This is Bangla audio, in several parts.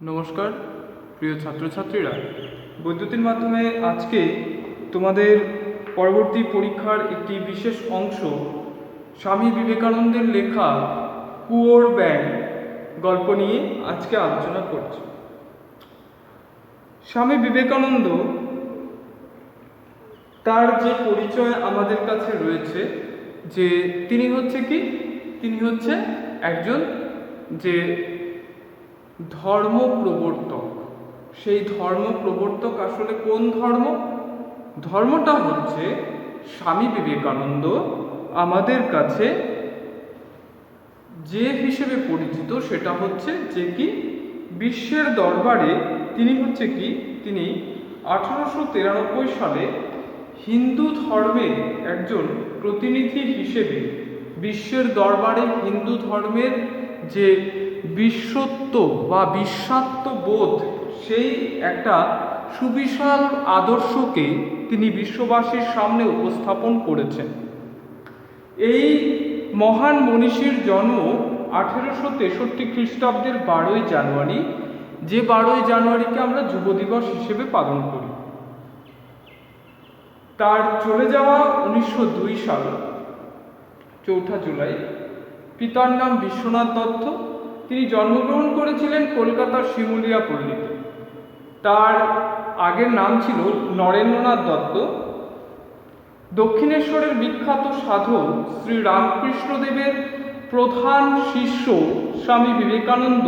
নমস্কার প্রিয় ছাত্রছাত্রীরা, বৈদ্যুতিন মাধ্যমে আজকে তোমাদের পরবর্তী পরীক্ষার একটি বিশেষ অংশ স্বামী বিবেকানন্দের লেখা কুয়োর ব্যাঙ গল্প নিয়ে আজকে আলোচনা করছি। স্বামী বিবেকানন্দ তার যে পরিচয় আমাদের কাছে রয়েছে যে তিনি হচ্ছে একজন যে ধর্ম প্রবর্তক। সেই ধর্ম প্রবর্তক আসলে কোন ধর্মটা হচ্ছে স্বামী বিবেকানন্দ আমাদের কাছে যে হিসেবে পরিচিত সেটা হচ্ছে যে কি বিশ্বের দরবারে তিনি 1893 সালে হিন্দু ধর্মের একজন প্রতিনিধি হিসেবে বিশ্বের দরবারে হিন্দু ধর্মের যে বিশ্বত্ব বা বিশ্বাত্মবোধ সেই একটা সুবিশাল আদর্শকে তিনি বিশ্ববাসীর সামনে উপস্থাপন করেছেন। এই মহান মনীষীর জন্ম 1863 খ্রিস্টাব্দের 12ই জানুয়ারি, যে 12ই জানুয়ারিকে আমরা যুব দিবস হিসেবে পালন করি। তার চলে যাওয়া 1902 সাল 4 জুলাই। পিতার নাম বিশ্বনাথ দত্ত। তিনি জন্মগ্রহণ করেছিলেন কলকাতার শিমুলিয়া পল্লীতে। তার আগের নাম ছিল নরেন্দ্রনাথ দত্ত। দক্ষিণেশ্বরের বিখ্যাত সাধক শ্রী রামকৃষ্ণদেবের প্রধান শিষ্য স্বামী বিবেকানন্দ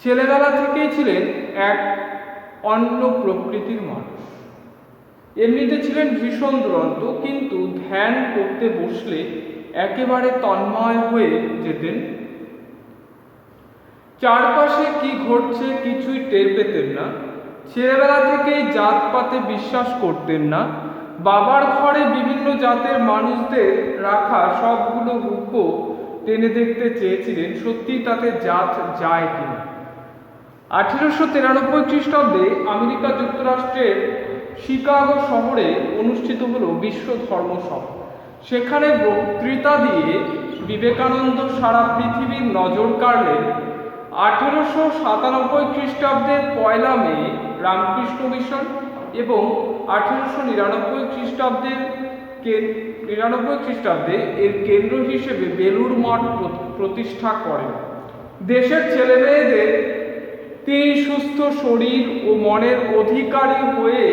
ছেলেবেলা থেকেই ছিলেন এক অন্য প্রকৃতির মানুষ। এমনিতে ছিলেন ভীষণ দুরন্ত, কিন্তু ধ্যান করতে বসলে একেবারে তন্ময় হয়ে যেতেন। চারপাশে কি ঘটছে কিছুই টের পেতেন না। ছেলেবেলা থেকেই জাতপাতে বিশ্বাস করতেন না। বাবার ঘরে বিভিন্ন জাতের মানুষদের রাখা সবগুলো রূপ টেনে দেখতে চেয়েছিলেন সত্যি তাতে জাত যায় কিনা। 1893 খ্রিস্টাব্দে আমেরিকা যুক্তরাষ্ট্রের শিকাগো শহরে অনুষ্ঠিত হলো বিশ্ব ধর্ম সভা। সেখানে বক্তৃতা দিয়ে বিবেকানন্দ সারা পৃথিবীর নজর কাড়লেন। 1897 খ্রিস্টাব্দের 1 মে রামকৃষ্ণ মিশন এবং 1899 খ্রিস্টাব্দে এর কেন্দ্র হিসেবে বেলুড় মঠ প্রতিষ্ঠা করেন। দেশের ছেলেমেয়েদের তিনি সুস্থ শরীর ও মনের অধিকারী হয়ে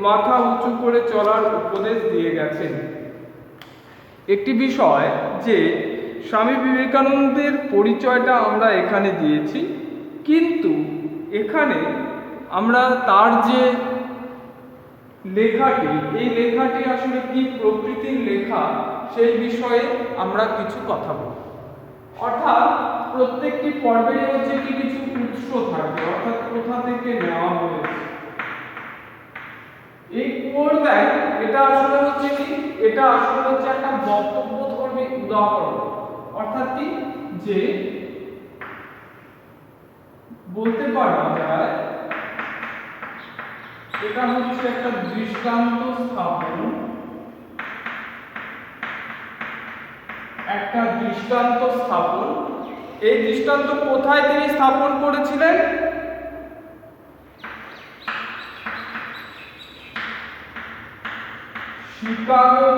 মাথা উঁচু করে চলার উপদেশ দিয়ে গেছেন। একটি বিষয় যে স্বামী বিবেকানন্দের পরিচয়টা আমরা এখানে দিয়েছি, কিন্তু এখানে আমরা তার যে লেখাটি, এই লেখাটি আসলে কি প্রকৃতির লেখা সেই বিষয়ে আমরা কিছু কথা বলব। অর্থাৎ প্রত্যেকটি পর্বেই কিছু উৎস থাকে, অর্থাৎ কোথা থেকে নেওয়া হয়েছে। এই কুয়োর ব্যাঙ এটা আসলে একটা বক্তব্যধর্মী উদাহরণ। অর্থাৎ কি যে বলতে পারা যায় এটা হচ্ছে একটা দৃষ্টান্ত স্থাপন। এই দৃষ্টান্ত কোথায় তিনি স্থাপন করেছিলেন? শিকাগো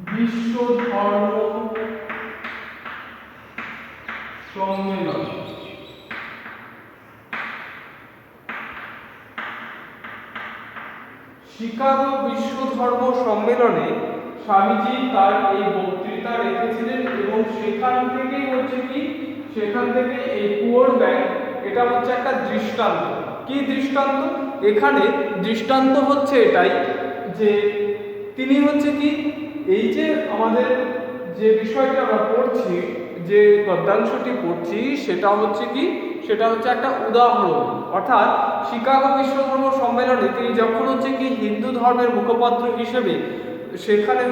বিশ্ব ধর্ম সম্মেলন। শিকাগো বিশ্ব ধর্ম সম্মেলনে স্বামীজি তার এই বক্তৃতা রেখেছিলেন এবং সেখান থেকে এই কুয়োর ব্যাঙ এটা হচ্ছে একটা দৃষ্টান্ত। কি দৃষ্টান্ত? এখানে দৃষ্টান্ত হচ্ছে এটাই যে তিনি এই যে আমাদের যে বিষয়টা আমরা পড়ছি, যে গদ্যাংশটি পড়ছি, সেটা হচ্ছে একটা উদাহরণ। অর্থাৎ শিকাগো বিশ্ব ধর্ম সম্মেলনে তিনি যখন হিন্দু ধর্মের মুখপাত্র হিসেবে সেখানে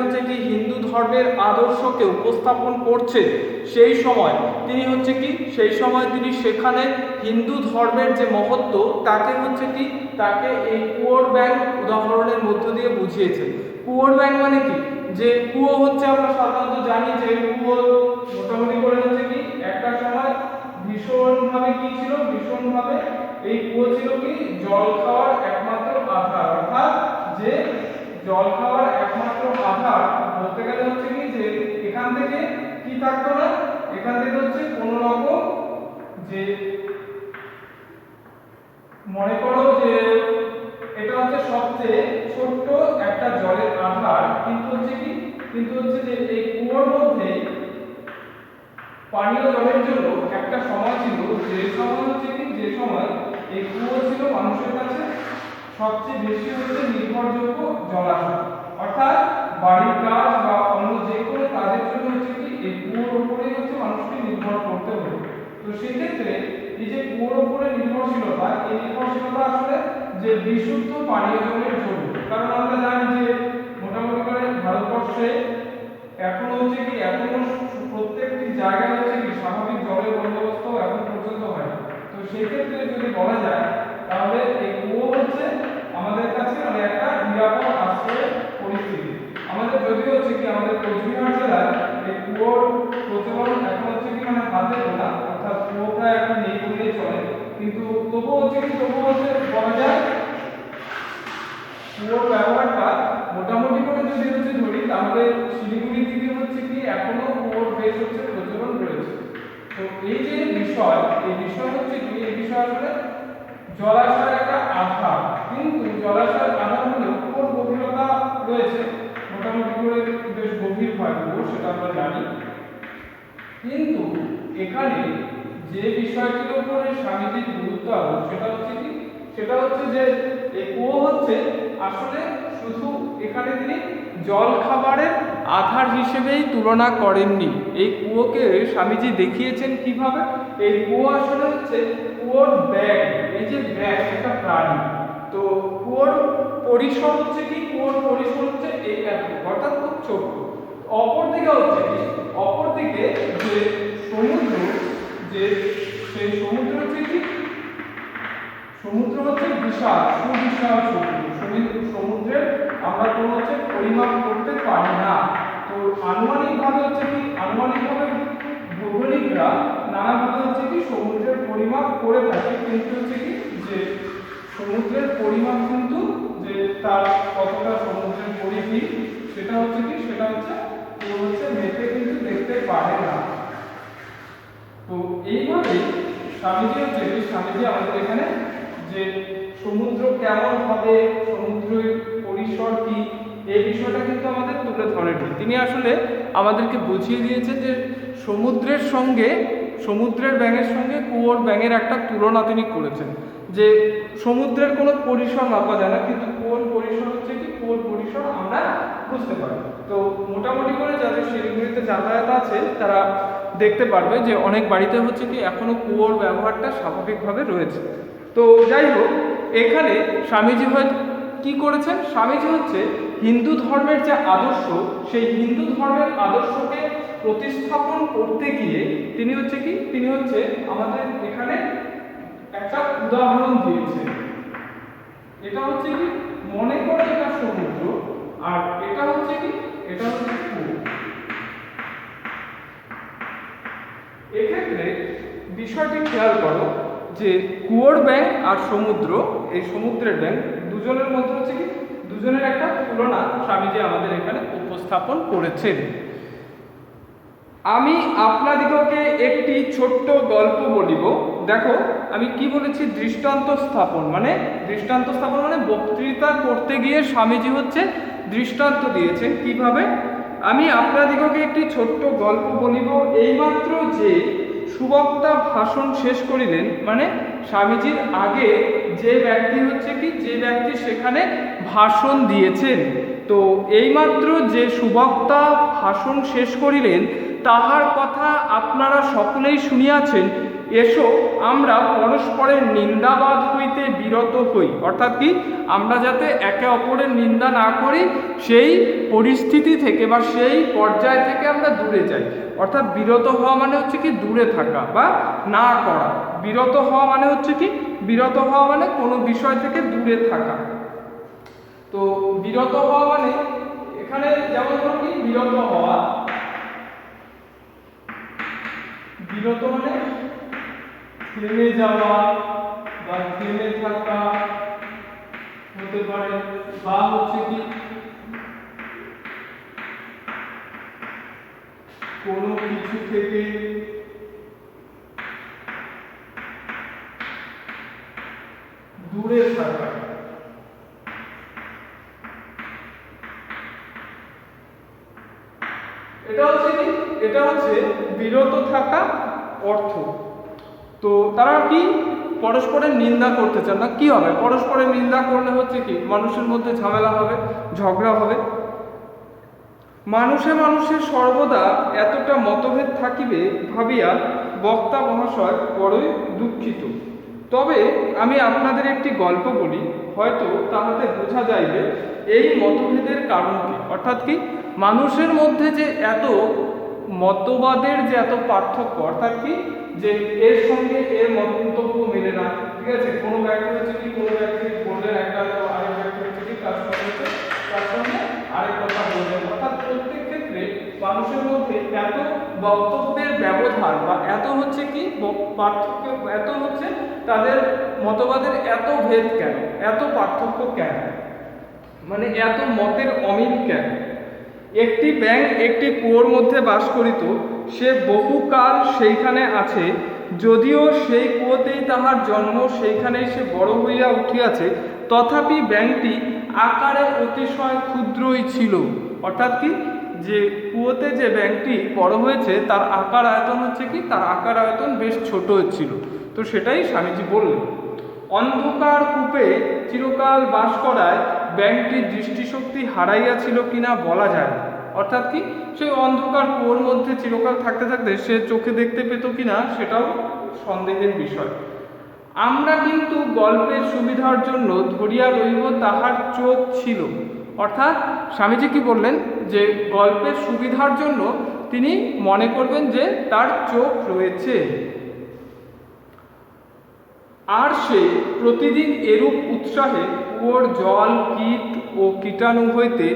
হিন্দু ধর্মের আদর্শকে উপস্থাপন করছে, সেই সময় তিনি সেখানে হিন্দু ধর্মের যে মহত্ব তাকে এই কুয়োর ব্যাঙ উদাহরণের মধ্য দিয়ে বুঝিয়েছেন। কুয়োর ব্যাঙ মানে কি? যে কুয়ো আমরা সাধারণত জানি যে কুয়ো থাকতো না, এখান থেকে হচ্ছে কোনো রকম যে মনে করো যে এটা হচ্ছে সবচেয়ে ছোট্ট একটা জলের আধার, কিন্তু হচ্ছে যে এই কুয়োর মধ্যে পানীয় জলের জন্য একটা সময় ছিল, যে সময় এই কুয়ো ছিল মানুষের কাছে সবচেয়ে বেশি হচ্ছে নির্ভরযোগ্য জলাশয়। অর্থাৎ বাড়ির কাজ বা অন্য যে কোনো কাজের জন্য হচ্ছে কি এই কুয়োর উপরেই হচ্ছে মানুষকে নির্ভর করতে হতো। তো সেক্ষেত্রে এই যে কুয়োর উপরে নির্ভরশীলতা, এই নির্ভরশীলতা আসলে যে বিশুদ্ধ পানীয় জলের জন্য, কারণ আমরা জানি যে মোটামুটি করে ভারতবর্ষে এখনো প্রত্যেকটি জায়গায় হচ্ছে কি স্বাভাবিক জলের বন্দোবস্ত এখন পর্যন্ত হয়। তো সেক্ষেত্রে যদি বলা যায় তাহলে এই কুয়ো হচ্ছে আমাদের কাছে মানে একটা নিরাপদ আশ্রয়ের পরিস্থিতি। আমাদের যদিও হচ্ছে কি আমাদের কোচবিহার জেলায় এই কুয়োর প্রচলন এখন হচ্ছে কি মানে হাতে গোনা, অর্থাৎ কুয়ো প্রায় এখন নেই বললেই চলে, কিন্তু তবুও হচ্ছে বলা যায় কুয়োর ব্যবহারটা মোটামুটি করে যদি হচ্ছে ধরি তাহলে শিলিগুড়ি দিকে হচ্ছে কি এখনো কুয়োর বেশ হচ্ছে প্রচলন রয়েছে। তো এই যে বিষয় হচ্ছে কি এই বিষয় আসলে জলাশয়ের একটা আধার, কিন্তু জলাশয়ের আধার হলেও কুয়োর গভীরতা রয়েছে, মোটামুটি করে বেশ গভীর হয় কুয়ো, সেটা আমরা জানি। কিন্তু এখানে যে বিষয়টির উপরে স্বামীজির গুরুত্ব আরোপ সেটা হচ্ছে যে এই কুয়ো হচ্ছে আসলে শুধু এখানে তিনি জল খাবারের আধার হিসেবেই তুলনা করেননি। এই কুয়োকে স্বামীজি দেখিয়েছেন কিভাবে, এই কুয়ো আসলে হচ্ছে কুয়োর ব্যাগ, এই যে ব্যাগ একটা প্রাণী। তো কুয়োর পরিসর হচ্ছে এই এত, অর্থাৎ খুব ছোট। অপরদিকে যে সমুদ্র, সেই সমুদ্র হচ্ছে বিশাল সমুদ্রের আমরা কোনো হচ্ছে পরিমাপ করতে পারি না। তো আনুমানিকভাবে ভৌগোলিকরা নানাভাবে হচ্ছে কি সমুদ্রের পরিমাপ করে থাকে, কিন্তু হচ্ছে কি যে সমুদ্রের পরিমাপ কিন্তু যে তার কতটা সমুদ্রের পরিধি সেটা হচ্ছে মেপে কিন্তু দেখতে পারে না। তো এইভাবে স্বামীজি আমাদের এখানে যে সমুদ্র কেমন হবে, সমুদ্রের পরিসর কি, এই বিষয়টা কিন্তু আমাদের তুলে ধরেনি। তিনি আসলে আমাদেরকে বুঝিয়ে দিয়েছেন যে সমুদ্রের ব্যাঙের সঙ্গে কুয়োর ব্যাঙের একটা তুলনা তিনি করেছেন, যে সমুদ্রের কোনো পরিসর মাপা যায় না, কিন্তু কুয়োর পরিসর আমরা বুঝতে পারি। তো মোটামুটি করে যাদের শিলিগুড়িতে যাতায়াত আছে তারা দেখতে পারবে যে অনেক বাড়িতে হচ্ছে কি এখনো কুয়োর ব্যবহারটা স্বাভাবিকভাবে রয়েছে। তো যাই হোক, এখানে স্বামীজি কি করেছেন, স্বামীজি হচ্ছে হিন্দু ধর্মের যে আদর্শ, সেই হিন্দু ধর্মের আদর্শকে প্রতিস্থাপন করতে গিয়ে তিনি হচ্ছে আমাদের এখানে একটা উদাহরণ দিয়েছেন। এটা হচ্ছে কি মনে করে এটা সমুদ্র, আর এটা হচ্ছে কুয়ো। এক্ষেত্রে বিষয়টি খেয়াল করো যে কুয়োর ব্যাঙ আর এই সমুদ্রের ব্যাঙ দুজনের মধ্যে হচ্ছে কি দুজনের একটা তুলনা স্বামীজি আমাদের এখানে উপস্থাপন করেছেন। আমি আপনাদিগকে একটি ছোট্ট গল্প বলিব। দেখো আমি কি বলেছি, দৃষ্টান্ত স্থাপন মানে বক্তৃতা করতে গিয়ে স্বামীজি হচ্ছে দৃষ্টান্ত দিয়েছেন কিভাবে। আমি আপনাদিগকে একটি ছোট্ট গল্প বলিব, এইমাত্র যে সুবক্তা ভাষণ শেষ করিলেন, মানে স্বামীজির আগে যে ব্যক্তি সেখানে ভাষণ দিয়েছেন, তো এইমাত্র যে সুবক্তা ভাষণ শেষ করিলেন তাহার কথা আপনারা সকলেই শুনিয়াছেন। এসো আমরা পরস্পরের নিন্দাবাদ হইতে বিরত হই, অর্থাৎ কি আমরা যাতে একে অপরের নিন্দা না করি, সেই পরিস্থিতি থেকে বা সেই পর্যায় থেকে আমরা দূরে যাই। অর্থাৎ বিরত হওয়া মানে হচ্ছে কি দূরে থাকা বা না করা। বিরত হওয়া মানে কোনো বিষয় থেকে দূরে থাকা। তো বিরত হওয়া মানে এখানে যেমন ধরো কি বিরত মানে থেমে যাওয়া বা থেমে থাকা হতে পারে, বা হচ্ছে কি কোনো কিছু থেকে দূরে থাকা। এটা হচ্ছে কি, এটা হচ্ছে বিরত থাকা অর্থ। তো তারা কি পরস্পরের নিন্দা করতে চান না। কি হবে, পরস্পরের নিন্দা করলে হচ্ছে কি মানুষের মধ্যে ঝামেলা হবে, ঝগড়া হবে। মানুষে মানুষে সর্বদা এতটা মতভেদ থাকিবে ভাবিয়া বক্তা মহাশয় বড়ই দুঃখিত। তবে আমি আপনাদের একটি গল্প বলি, হয়তো তাহাতে বোঝা যাইবে এই মতভেদের কারণ কি। অর্থাৎ কি, মানুষের মধ্যে যে এত মতবাদের যে এত পার্থক্য, অর্থাৎ কি যে এর সঙ্গে এর মন্তব্য মেলে না, ঠিক আছে। কোনো ব্যক্তি হচ্ছে কি, কোনো ব্যক্তি বললেন একটা, তো আরেক ব্যক্তি হচ্ছে কি তার সঙ্গে আরেক কথা বললেন। অর্থাৎ প্রত্যেক ক্ষেত্রে মানুষের মধ্যে এত বক্তব্যের ব্যবধান বা এত হচ্ছে কি পার্থক্য, এত হচ্ছে তাদের মতবাদের এত ভেদ কেন, এত পার্থক্য কেন, মানে এত মতের অমিল কেন। একটি ব্যাঙ একটি কুয়োর মধ্যে বাস করিত, সে বহুকাল সেইখানে আছে, যদিও সেই কুয়োতেই তাহার জন্ম, সেইখানেই সে বড় হইয়া উঠিয়াছে, তথাপি ব্যাঙটি আকারে অতিশয় ক্ষুদ্রই ছিল। অর্থাৎ কি, যে কুয়োতে যে ব্যাঙটি বড় হয়েছে তার আকার আয়তন হচ্ছে কি, তার আকার আয়তন বেশ ছোট ছিল। তো সেটাই স্বামীজি বললেন। অন্ধকার কূপে চিরকাল বাস করায় ব্যাঙটির দৃষ্টিশক্তি হারাইয়াছিল কিনা বলা যায় না। অর্থাৎ কি, সেই অন্ধকার কুয়োর মধ্যে চিরকাল থাকতে থাকতে সে চোখে দেখতে পেত কিনা সেটাও সন্দেহের বিষয়। আমরা কিন্তু গল্পের সুবিধার জন্য ধরিয়া লইব তাহার চোখ ছিল। অর্থাৎ স্বামীজি কি বললেন, যে গল্পের সুবিধার জন্য তিনি মনে করবেন যে তার চোখ রয়েছে। আর সে প্রতিদিন এরূপ উৎসাহে কুয়োর জল, কীট ও কীটাণু হইতে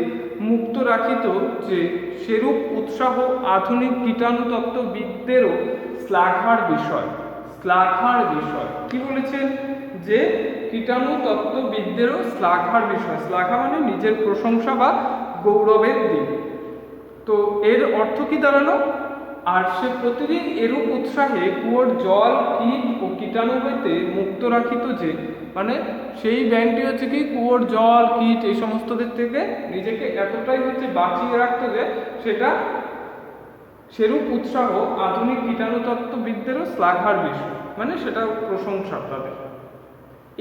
মুক্ত রাখিত যে সেরূপ উৎসাহ আধুনিক কীটাণুতত্ত্ববিদদেরও শ্লাঘার বিষয়। শ্লাঘার বিষয় কি বলেছেন, যে কীটাণুতত্ত্ববিদদেরও শ্লাঘার বিষয়। শ্লাঘা মানে নিজের প্রশংসা বা গৌরবের দিক। তো এর অর্থ কি দাঁড়ালো, আর সে প্রতিদিন এরূপ উৎসাহে কুয়োর জল, কীট ও কীটাণু হইতে মুক্ত রাখিত যে, মানে সেই ব্যাঙটি হচ্ছে কি কুয়োর জল, কীট এই সমস্তদের থেকে নিজেকে এতটাই হচ্ছে বাঁচিয়ে রাখতো যে সেটা সেরূপ উৎসাহ আধুনিক কীটাণুতত্ত্ববিদদেরও শ্লাঘার বিষয়, মানে সেটা প্রশংসা তাদের।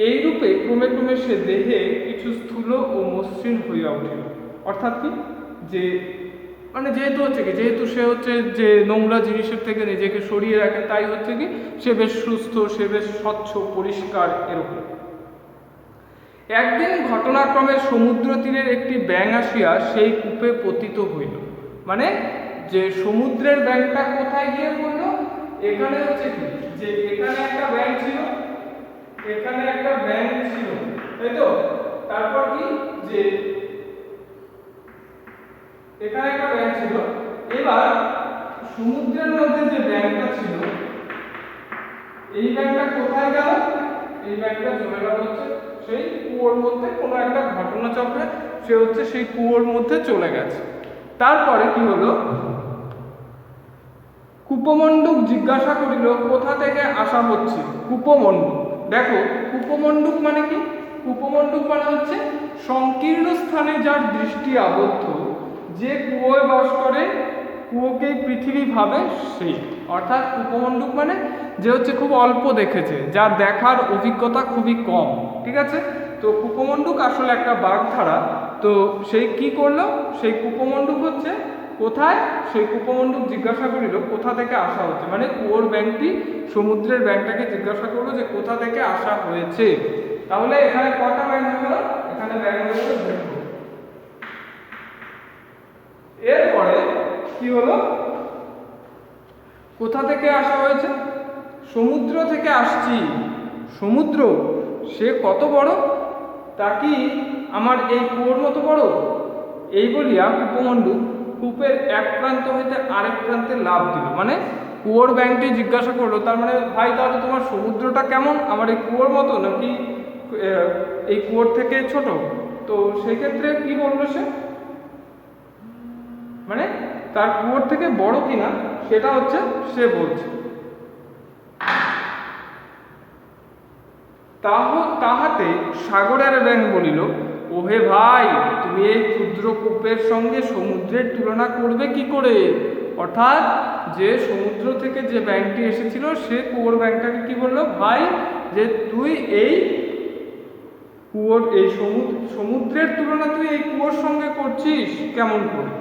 এইরূপে ক্রমে ক্রমে সে দেহে কিছু স্থূল ও মসৃণ হইয়া উঠিল। অর্থাৎ কি, যে মানে যেহেতু হচ্ছে কি, যেহেতু সে হচ্ছে যে নোংরা জিনিসের থেকে নিজেকে সরিয়ে রাখে, তাই হচ্ছে কি সে বেশ সুস্থ, সে বেশ স্বচ্ছ, পরিষ্কার এরকম। একদিন ঘটনাক্রমে সমুদ্র তীরের একটি ব্যাঙ আসিয়া সেই কূপে পতিত হইল। মানে যে সমুদ্রের ব্যাঙটা কোথায় গিয়ে পড়লো, এখানে হচ্ছে কি, যে এখানে একটা ব্যাঙ ছিল, এখানে একটা ব্যাঙ ছিল, তাই তো। তারপর কি, যে এখানে একটা ব্যাঙ ছিল, এবার সমুদ্রের মধ্যে যে ব্যাঙটা ছিল, এই ব্যাঙটা কোথায় গেল, এই ব্যাঙটা চলে গেল হচ্ছে সেই কুয়োর মধ্যে। কোনো একটা ঘটনা চক্রে সে হচ্ছে সেই কুয়োর মধ্যে চলে গেছে। তারপরে কি হলো, কূপমণ্ডুক জিজ্ঞাসা করিল কোথা থেকে আসা হচ্ছে। কূপমণ্ডুক, দেখো কূপমণ্ডুক মানে কি, কূপমণ্ডুক মানে হচ্ছে সংকীর্ণ স্থানে যার দৃষ্টি আবদ্ধ, যে কুয়োয় বাস করে, কুয়োকেই পৃথিবী ভাবে সেই। অর্থাৎ কূপমণ্ডুক মানে যে হচ্ছে খুব অল্প দেখেছে, যার দেখার অভিজ্ঞতা খুবই কম, ঠিক আছে। তো কূপমণ্ডুক আসলে একটা বাগধারা। তো সেই কি করলো, সেই কূপমণ্ডুক হচ্ছে কোথায়, সেই কূপমণ্ডুক জিজ্ঞাসা করিল কোথা থেকে আসা হচ্ছে, মানে কুয়োর ব্যাঙটি সমুদ্রের ব্যাঙটাকে জিজ্ঞাসা করলো যে কোথা থেকে আসা হয়েছে। তাহলে এখানে কটা ব্যাঙ হয়ে গেল, এখানে ব্যাঙ হয়ে গেল দুটো। এরপরে কি হলো, কোথা থেকে আসা হয়েছে, সমুদ্র থেকে আসছি। সমুদ্র সে কত বড়, তা কি আমার এই কুয়োর মতো বড়। এই বলিয়া কূপমণ্ডুক কূপের এক প্রান্ত হইতে আরেক প্রান্তে লাফ দিল। মানে কুয়োর ব্যাঙটি জিজ্ঞাসা করলো, তার মানে ভাই তাহলে তোমার সমুদ্রটা কেমন, আমার এই কুয়োর মতো নাকি এই কুয়োর থেকে ছোট। তো সেক্ষেত্রে কি বললো সে, মানে তার কুয়োর থেকে বড় কিনা সেটা হচ্ছে সে বলছে। তাহাতে সাগরের ব্যাঙ বলিল, ওহে ভাই, তুমি এই ক্ষুদ্র কূপের সঙ্গে সমুদ্রের তুলনা করবে কি করে? অর্থাৎ যে সমুদ্র থেকে যে ব্যাঙটি এসেছিল সে কুয়োর ব্যাঙটাকে কি বললো, ভাই যে তুই এই কুয়োর এই সমুদ্রের তুলনা তুই এই কুয়োর সঙ্গে করছিস কেমন করে?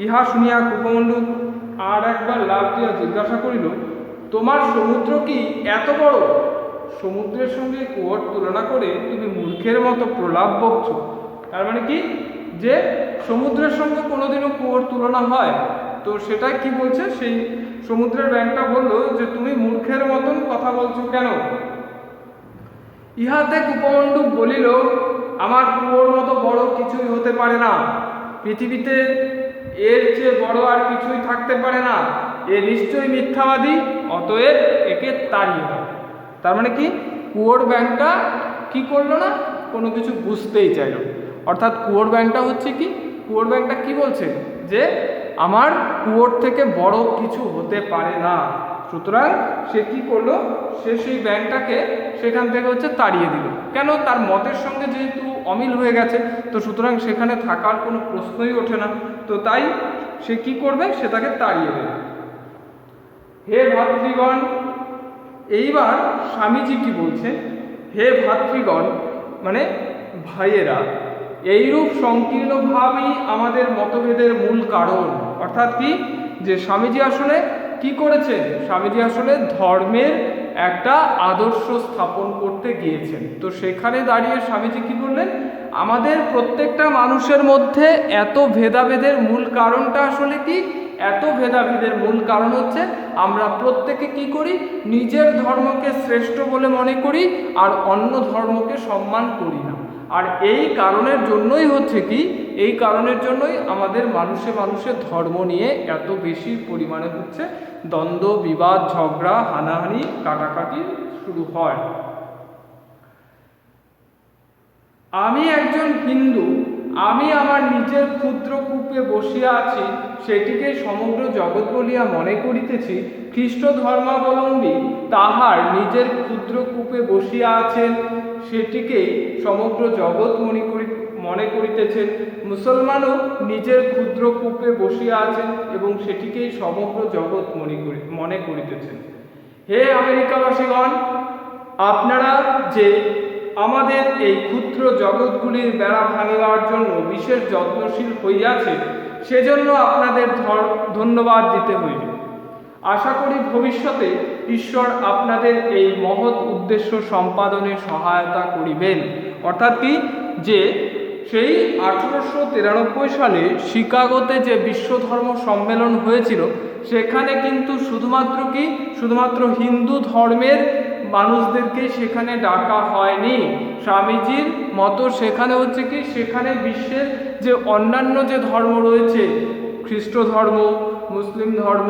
ইহা শুনিয়া কূপমণ্ডূক আর একবার লাফ দিয়া জিজ্ঞাসা করিল, তোমার সমুদ্র কি এত বড়? সমুদ্রের সঙ্গে কুয়োর তুলনা করে তুমি মূর্খের মতো প্রলাপ বকছ। তার মানে কি, যে সমুদ্রের সঙ্গে কোনোদিনও কুয়োর তুলনা হয়? তো সেটা কি বলছে, সেই সমুদ্রের ব্যাঙটা বললো যে তুমি মূর্খের মতন কথা বলছো কেন? ইহাতে কূপমণ্ডূক বলিল, আমার কুয়োর মতো বড় কিছুই হতে পারে না, পৃথিবীতে এর চেয়ে বড় আর কিছুই থাকতে পারে না, এ নিশ্চয়ই মিথ্যাবাদী, অতএব একে তাড়িয়ে দাও। তার মানে কি, কুয়োর ব্যাঙটা কি করলো না, কোনো কিছু বুঝতেই চাইল। অর্থাৎ কুয়োর ব্যাঙটা হচ্ছে কি, কুয়োর ব্যাঙটা কি বলছে, যে আমার কুয়োর থেকে বড় কিছু হতে পারে না। সুতরাং সে কি করলো, সে সেই ব্যাঙটাকে সেখান থেকে হচ্ছে তাড়িয়ে দিল। কেন? তার মতের সঙ্গে যেহেতু অমিল হয়ে গেছে, তো সুতরাং সেখানে থাকার কোনো প্রশ্নই ওঠে না। তো তাই সে কি করবে, সে তাকে তাড়িয়ে দেবে। হে ভাতৃগণ, এইবার স্বামীজি কি বলছে, হে ভাতৃগণ মানে ভাইয়েরা, এইরূপ সংকীর্ণ ভাবই আমাদের মতভেদের মূল কারণ। অর্থাৎ কি, যে স্বামীজি আসলে কি করেছেন, স্বামীজি আসলে ধর্মের একটা আদর্শ স্থাপন করতে গিয়েছেন। তো সেখানে দাঁড়িয়ে স্বামীজি কি বললেন, আমাদের প্রত্যেকটা মানুষের মধ্যে এত ভেদাভেদের মূল কারণটা আসলে কি, এত ভেদাভেদের মূল কারণ হচ্ছে আমরা প্রত্যেকে কি করি, নিজের ধর্মকে শ্রেষ্ঠ বলে মনে করি আর অন্য ধর্মকে সম্মান করি না। আর এই কারণের জন্যই হচ্ছে কি, এই কারণের জন্যই আমাদের মানুষে মানুষের ধর্ম নিয়ে এত বেশি পরিমাণে হচ্ছে দ্বন্দ্ব, বিবাদ, ঝগড়া, হানাহানি, কাটাকাটি শুরু হয়। আমি একজন হিন্দু, আমি আমার নিজের ক্ষুদ্র কূপে বসিয়া আছি, সেটিকে সমগ্র জগৎ বলিয়া মনে করিতেছি। খ্রিস্ট ধর্মাবলম্বী তাহার নিজের ক্ষুদ্র কূপে বসিয়া আছেন, সেটিকে সমগ্র জগৎ মনে করিতেছেন। মুসলমানও নিজের ক্ষুদ্র কূপে বসিয়া আছেন এবং সেটিকেই সমগ্র জগৎ মনে করিতেছেন। হে আমেরিকাবাসীগণ, আপনারা যে আমাদের এই ক্ষুদ্র জগৎগুলির বেড়া ভাঙিবার জন্য বিশেষ যত্নশীল হইয়াছে, সেজন্য আপনাদের ধন্যবাদ দিতে হইবে। আশা করি ভবিষ্যতে ঈশ্বর আপনাদের এই মহৎ উদ্দেশ্য সম্পাদনে সহায়তা করিবেন। অর্থাৎ কি, যে সেই 1893 সালে শিকাগোতে যে বিশ্ব ধর্ম সম্মেলন হয়েছিল, সেখানে কিন্তু শুধুমাত্র হিন্দু ধর্মের মানুষদেরকে সেখানে ডাকা হয়নি। স্বামীজির মতো সেখানে হচ্ছে কি, সেখানে বিশ্বের যে অন্যান্য যে ধর্ম রয়েছে, খ্রিস্ট ধর্ম, মুসলিম ধর্ম,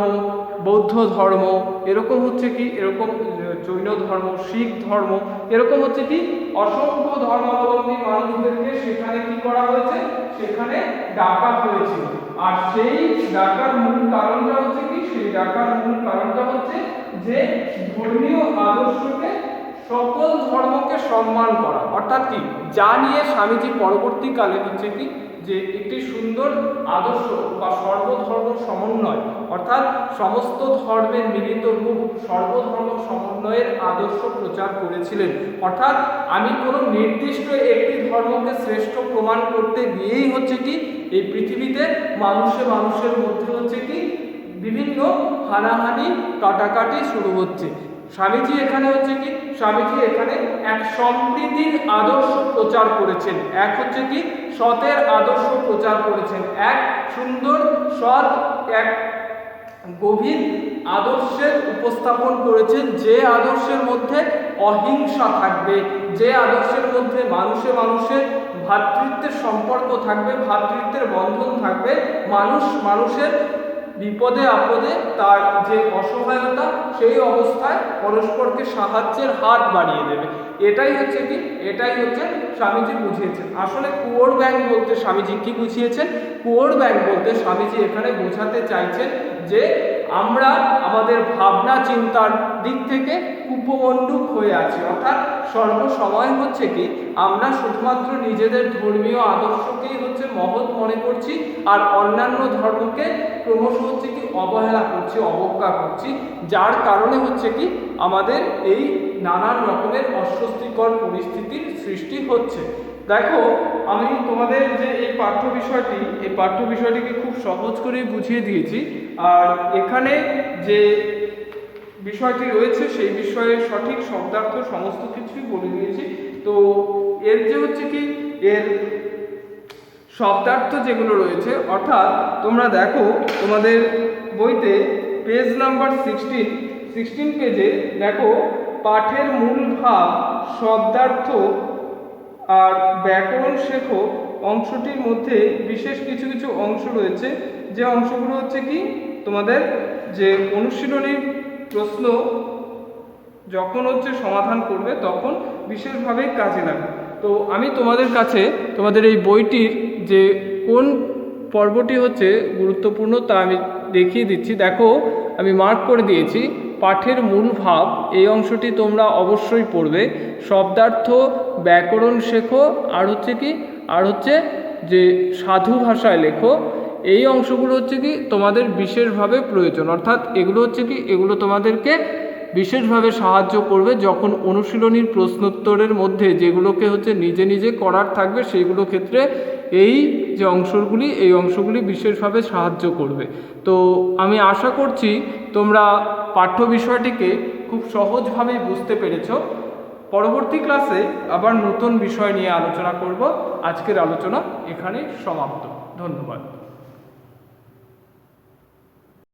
বৌদ্ধ ধর্ম, এরকম হচ্ছে কি, এরকম জৈন ধর্ম, শিখ ধর্ম, এরকম হচ্ছে কি অসংখ্য ধর্মাবলম্বী মানুষদেরকে সেখানে কি করা হয়েছে, সেখানে ডাকা হয়েছিল। আর সেই ডাকার মূল কারণটা হচ্ছে কি, সেই ডাকার মূল কারণটা হচ্ছে যে ধর্মীয় আদর্শকে, সকল ধর্মকে সম্মান করা। অর্থাৎ কি, যা নিয়ে স্বামীজি পরবর্তীকালে হচ্ছে কি, যে একটি সুন্দর আদর্শ বা সর্বধর্ম সমন্বয়, অর্থাৎ সমস্ত ধর্মের মিলিত রূপ সর্বধর্ম সমন্বয়ের আদর্শ প্রচার করেছিলেন। অর্থাৎ আমি কোনো নির্দিষ্ট একটি ধর্মকে শ্রেষ্ঠ প্রমাণ করতে গিয়েই হচ্ছে কি, এই পৃথিবীতে মানুষের মধ্যে হচ্ছে কি বিভিন্ন হানাহানি, কাটাকাটি শুরু হচ্ছে। স্বামীজি এখানে হচ্ছে কি, স্বামীজি এখানে এক সম্প্রীতির আদর্শ প্রচার করেছেন, এক হচ্ছে কি সতের আদর্শ প্রচার করেছেন, এক সুন্দর সৎ, এক গভীর আদর্শের উপস্থাপন করেছেন, যে আদর্শের মধ্যে অহিংসা থাকবে, যে আদর্শের মধ্যে মানুষের ভ্রাতৃত্বের সম্পর্ক থাকবে, ভ্রাতৃত্বের বন্ধন থাকবে, মানুষের বিপদে আপদে তার যে অসহায়তা সেই অবস্থায় পরস্পরকে সাহায্যের হাত বাড়িয়ে দেবে। এটাই হচ্ছে কি, এটাই হচ্ছে স্বামীজি বুঝিয়েছেন। আসলে কুয়োর ব্যাংক বলতে স্বামীজি কি বুঝিয়েছেন? কুয়োর ব্যাংক বলতে স্বামীজি এখানে বোঝাতে চাইছেন যে আমরা আমাদের ভাবনা চিন্তার দিক থেকে কুপমণ্ডুক হয়ে আছি, অর্থাৎ সর্বসময় হচ্ছে কি আমরা শুধুমাত্র নিজেদের ধর্মীয় আদর্শকেই হচ্ছে মহৎ মনে করছি, আর অন্যান্য ধর্মকে ক্রমশ হচ্ছে কি অবহেলা করছি, অবজ্ঞা করছি, যার কারণে হচ্ছে কি আমাদের এই নানান রকমের অস্বস্তিকর পরিস্থিতির সৃষ্টি হচ্ছে। দেখো, আমি তোমাদের যে এই পাঠ্য বিষয়টিকে খুব সহজ করেই বুঝিয়ে দিয়েছি, আর এখানে যে বিষয়টি রয়েছে সেই বিষয়ে সঠিক শব্দার্থ সমস্ত কিছুই বলে দিয়েছি। তো এর যে হচ্ছে কি এর শব্দার্থ যেগুলো রয়েছে, অর্থাৎ তোমরা দেখো তোমাদের বইতে পেজ নাম্বার 16 পেজে দেখো পাঠের মূল ভাব, শব্দার্থ আর ব্যাকরণ শেখো অংশটির মধ্যে বিশেষ কিছু কিছু অংশ রয়েছে, যে অংশগুলো হচ্ছে কি তোমাদের যে অনুশীলনীর প্রশ্ন যখন হচ্ছে সমাধান করবে তখন বিশেষভাবে কাজে লাগবে। তো আমি তোমাদের কাছে তোমাদের এই বইটির যে কোন পর্বটি হচ্ছে গুরুত্বপূর্ণ তা আমি দেখিয়ে দিচ্ছি। দেখো, আমি মার্ক করে দিয়েছি পাঠের মূল ভাব, এই অংশটি তোমরা অবশ্যই পড়বে। শব্দার্থ, ব্যাকরণ শেখো, আর হচ্ছে কি আর হচ্ছে যে সাধু ভাষায় লেখো, এই অংশগুলো হচ্ছে কি তোমাদের বিশেষভাবে প্রয়োজন। অর্থাৎ এগুলো হচ্ছে কি এগুলো তোমাদেরকে বিশেষভাবে সাহায্য করবে যখন অনুশীলনীর প্রশ্নোত্তরের মধ্যে যেগুলোকে হচ্ছে নিজে নিজে করার থাকবে, সেইগুলো ক্ষেত্রে এই যে অংশগুলি এই অংশগুলি বিশেষভাবে সাহায্য করবে। তো আমি আশা করছি তোমরা পাঠ্য বিষয়টিকে খুব সহজভাবেই বুঝতে পেরেছ। পরবর্তী ক্লাসে আবার নতুন বিষয় নিয়ে আলোচনা করব। আজকের আলোচনা এখানে সমাপ্ত। ধন্যবাদ।